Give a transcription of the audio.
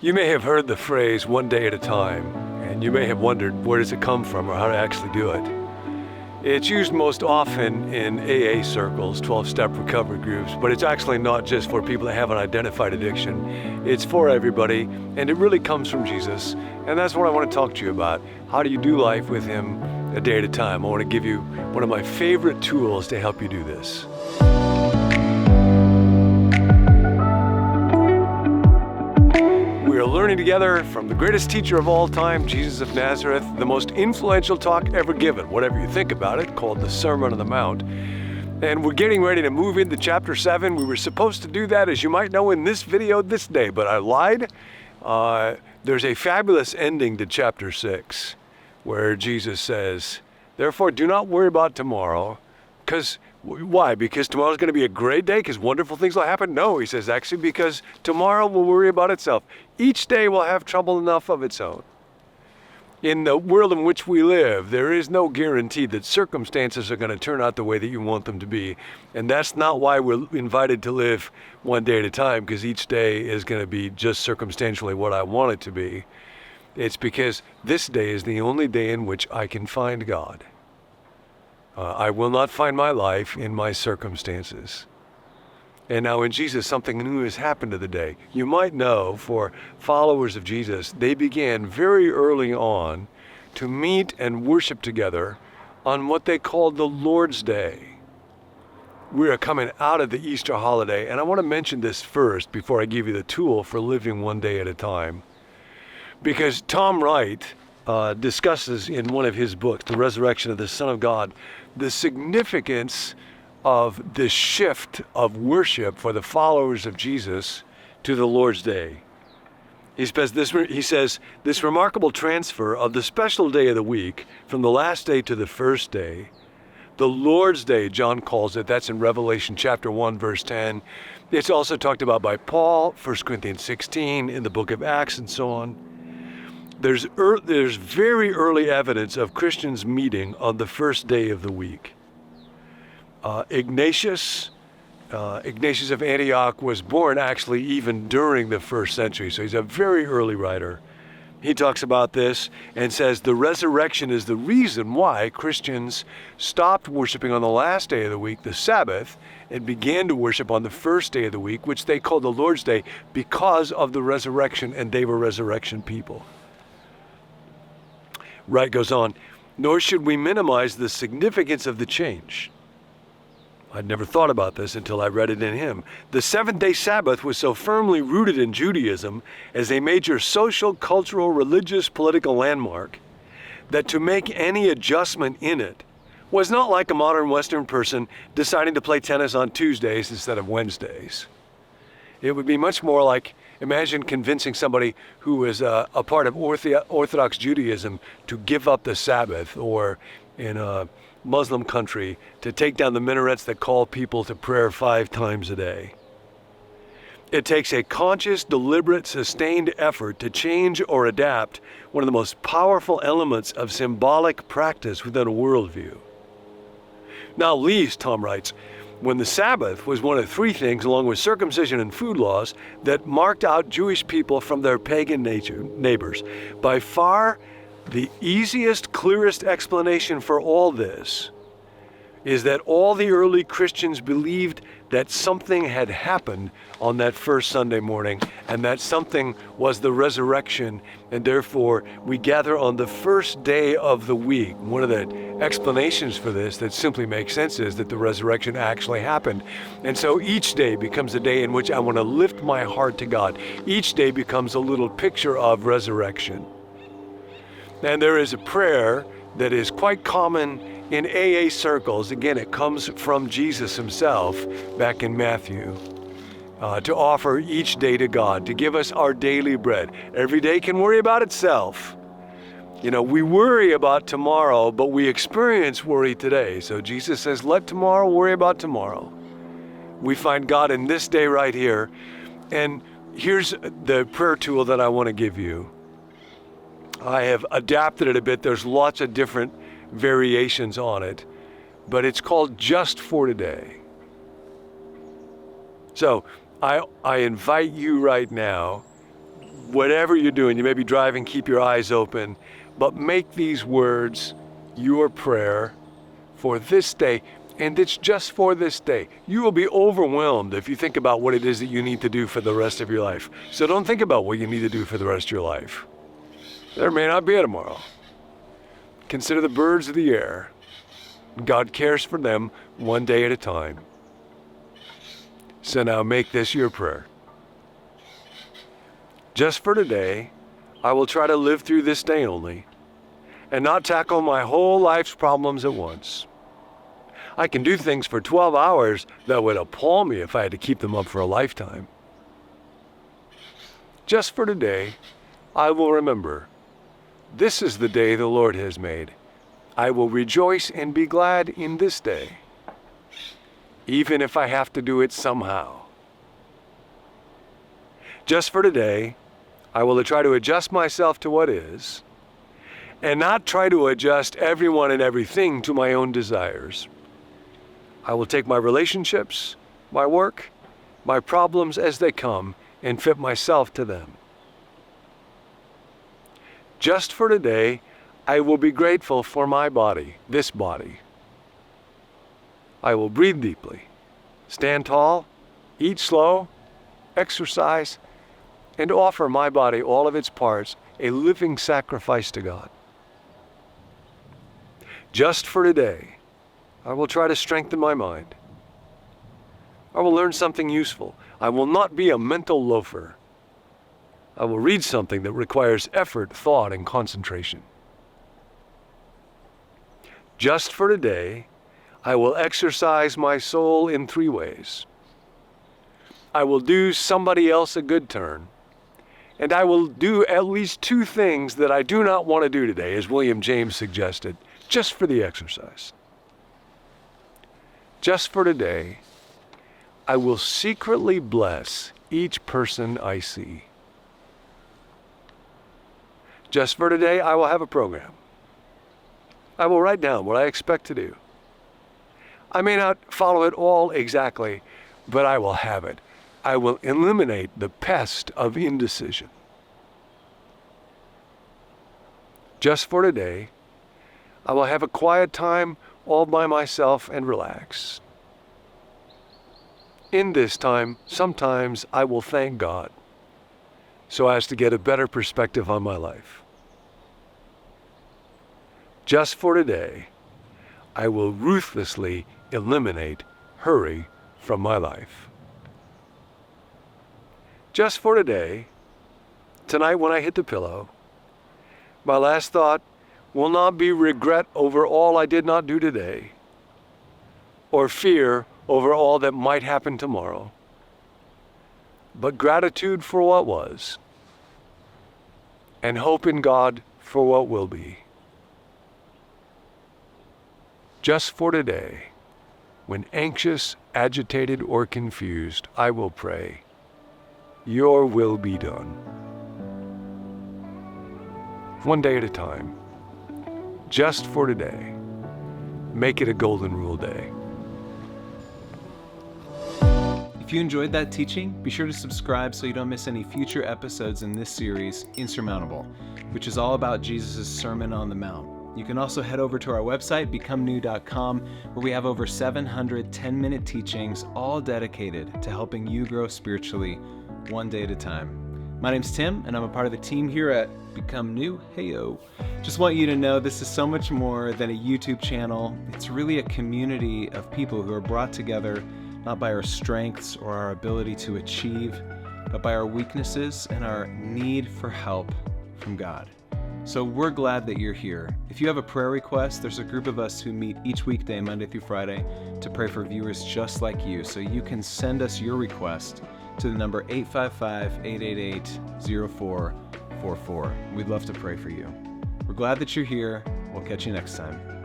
You may have heard the phrase one day at a time, and you may have wondered where does it come from or how to actually do it. It's used most often in AA circles, 12-step recovery groups, but it's actually not just for people that have an identified addiction. It's for everybody, and it really comes from Jesus, and that's what I want to talk to you about. How do you do life with Him a day at a time? I want to give you one of my favorite tools to help you do this. We are learning together from the greatest teacher of all time, Jesus of Nazareth, the most influential talk ever given, whatever you think about it, called the Sermon on the Mount. And we're getting ready to move into chapter 7. We were supposed to do that, as you might know, in this video this day, but I lied. There's a fabulous ending to chapter 6, where Jesus says, "Therefore, do not worry about tomorrow." Why? Because tomorrow's going to be a great day because wonderful things will happen? No, he says, actually, because tomorrow will worry about itself. Each day will have trouble enough of its own. In the world in which we live, there is no guarantee that circumstances are going to turn out the way that you want them to be. And that's not why we're invited to live one day at a time, because each day is going to be just circumstantially what I want it to be. It's because this day is the only day in which I can find God. I will not find my life in my circumstances. And now in Jesus, something new has happened to the day. You might know, for followers of Jesus, they began very early on to meet and worship together on what they called the Lord's Day. We are coming out of the Easter holiday, and I want to mention this first before I give you the tool for living one day at a time. Because Tom Wright discusses in one of his books, The Resurrection of the Son of God, the significance of the shift of worship for the followers of Jesus to the Lord's Day. He says, this remarkable transfer of the special day of the week from the last day to the first day, the Lord's Day, John calls it, that's in Revelation chapter 1, verse 10. It's also talked about by Paul, 1 Corinthians 16, in the book of Acts, and so on. There's very early evidence of Christians meeting on the first day of the week. Ignatius of Antioch was born actually even during the first century, so he's a very early writer. He talks about this and says the resurrection is the reason why Christians stopped worshiping on the last day of the week, the Sabbath, and began to worship on the first day of the week, which they called the Lord's Day, because of the resurrection, and they were resurrection people. Wright goes on, nor should we minimize the significance of the change. I'd never thought about this until I read it in him. The seventh-day Sabbath was so firmly rooted in Judaism as a major social, cultural, religious, political landmark that to make any adjustment in it was not like a modern Western person deciding to play tennis on Tuesdays instead of Wednesdays. It would be much more like, imagine convincing somebody who is a part of Orthodox Judaism to give up the Sabbath, or in a Muslim country to take down the minarets that call people to prayer 5 times a day. It takes a conscious, deliberate, sustained effort to change or adapt one of the most powerful elements of symbolic practice within a worldview. Now, least, Tom writes, when the Sabbath was one of 3 things, along with circumcision and food laws, that marked out Jewish people from their pagan neighbors. By far, the easiest, clearest explanation for all this is that all the early Christians believed that something had happened on that first Sunday morning, and that something was the resurrection, and therefore we gather on the first day of the week. One of the explanations for this that simply makes sense is that the resurrection actually happened. And so each day becomes a day in which I want to lift my heart to God. Each day becomes a little picture of resurrection. And there is a prayer that is quite common in AA circles. Again, it comes from Jesus himself back in Matthew, to offer each day to God, to give us our daily bread. Every day can worry about itself. You know, we worry about tomorrow, but we experience worry today. So Jesus says, let tomorrow worry about tomorrow. We find God in this day right here. And here's the prayer tool that I want to give you. I have adapted it a bit. There's lots of different variations on it, but it's called Just for Today. So I invite you right now whatever you're doing, you may be driving, keep your eyes open, but make these words your prayer for this day, and it's just for this day. You will be overwhelmed if you think about what it is that you need to do for the rest of your life. So don't think about what you need to do for the rest of your life. There may not be a tomorrow. Consider the birds of the air. God cares for them one day at a time. So now make this your prayer. Just for today, I will try to live through this day only and not tackle my whole life's problems at once. I can do things for 12 hours that would appall me if I had to keep them up for a lifetime. Just for today, I will remember, this is the day the Lord has made. I will rejoice and be glad in this day, even if I have to do it somehow. Just for today, I will try to adjust myself to what is, and not try to adjust everyone and everything to my own desires. I will take my relationships, my work, my problems as they come, and fit myself to them. Just for today, I will be grateful for my body, this body. I will breathe deeply, stand tall, eat slow, exercise, and offer my body, all of its parts, a living sacrifice to God. Just for today, I will try to strengthen my mind. I will learn something useful. I will not be a mental loafer. I will read something that requires effort, thought, and concentration. Just for today, I will exercise my soul in 3 ways. I will do somebody else a good turn, and I will do at least 2 things that I do not want to do today, as William James suggested, just for the exercise. Just for today, I will secretly bless each person I see. Just for today, I will have a program. I will write down what I expect to do. I may not follow it all exactly, but I will have it. I will eliminate the pest of indecision. Just for today, I will have a quiet time all by myself and relax. In this time, sometimes I will thank God so as to get a better perspective on my life. Just for today, I will ruthlessly eliminate hurry from my life. Just for today, tonight when I hit the pillow, my last thought will not be regret over all I did not do today, or fear over all that might happen tomorrow, but gratitude for what was, and hope in God for what will be. Just for today, when anxious, agitated, or confused, I will pray, your will be done. One day at a time. Just for today. Make it a Golden Rule day. If you enjoyed that teaching, be sure to subscribe so you don't miss any future episodes in this series, Insurmountable, which is all about Jesus' Sermon on the Mount. You can also head over to our website, becomenew.com, where we have over 700 10-minute teachings, all dedicated to helping you grow spiritually one day at a time. My name's Tim, and I'm a part of the team here at Become New. Heyo. Just want you to know this is so much more than a YouTube channel. It's really a community of people who are brought together not by our strengths or our ability to achieve, but by our weaknesses and our need for help from God. So we're glad that you're here. If you have a prayer request, there's a group of us who meet each weekday, Monday through Friday, to pray for viewers just like you. So you can send us your request to the number 855-888-0444. We'd love to pray for you. We're glad that you're here. We'll catch you next time.